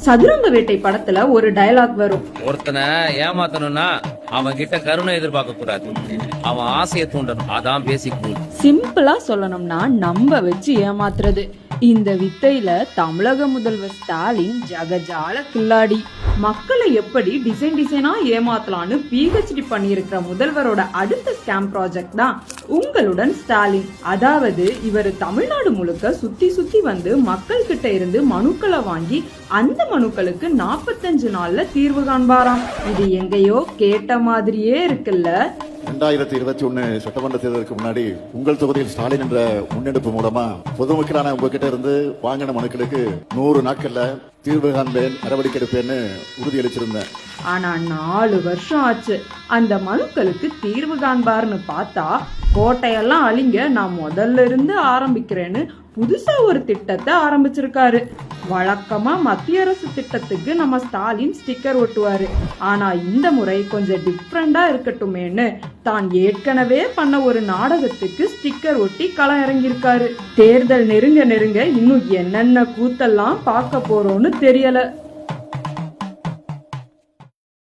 சதுரங்க வேட்டை படத்துல ஒரு டயலாக் வரும், ஒருத்தனை ஏமாத்தணும்னா அவன் கிட்ட கருணை எதிர்பார்க்க கூடாது, அவன் ஆசையை தூண்டணும். அதான் பேசிக் ரூல். சிம்பிளா சொல்லணும்னா நம்ப வச்சு ஏமாத்துறது. இந்த வித்தையில தமிழக முதல்வர் ஸ்டாலின் ஜகஜால கில்லாடி. மக்களை எப்படி டிசைனா ஏமாத்தலான்னு PhD பண்ணியிருக்கிற முதல்வரோட அடுத்த ஸ்கேம் ப்ராஜெக்ட் தான் உங்களுடன் ஸ்டாலின். அதாவது இவர் தமிழ்நாடு முழுக்க சுத்தி வந்து மக்கள் கிட்ட இருந்து மனுக்களை வாங்கி அந்த மனுக்களுக்கு 45 நாள்ல தீர்வு காண்பாராம். இது எங்கேயோ கேட்ட மாதிரியே இருக்குல்ல. 2021 சட்டமன்ற தேர்தலுக்கு முன்னாடி உங்கள் தொகுதியில் ஸ்டாலின் என்ற முன்னெடுப்பு மூலமா பொதுமக்களான உங்ககிட்ட இருந்து வாங்கின மனுக்களுக்கு 100 நாட்கள்ல தீர்வு காண்பேன், நடவடிக்கை எடுப்பேன்னு உறுதியளிச்சிருந்தேன். ஆனா 4 வருஷம் ஆச்சு. அந்த மனுக்களுக்கு தீர்வு காண்பார்னு பார்த்தா கோட்டையெல்லாம் அழிங்க நான் முதல்ல இருந்து ஆரம்பிக்கிறேன்னு புதுசா ஒரு திட்டத்தை ஆரம்பிச்சிருக்காரு. வழக்கமா மத்திய அரசு திட்டத்துக்கு நம்ம ஸ்டாலின் ஸ்டிக்கர் ஒட்டுவாரு. ஆனா இந்த முறை கொஞ்சம் டிஃப்ரெண்டா இருக்கட்டுமேன்னு தான் ஏற்கனவே பண்ண ஒரு நாடகத்துக்கு ஸ்டிக்கர் ஒட்டி களம் இறங்கியிருக்காரு. தேர்தல் நெருங்க இன்னும் என்னென்ன கூத்தெல்லாம் பார்க்க போறோம்னு தெரியல.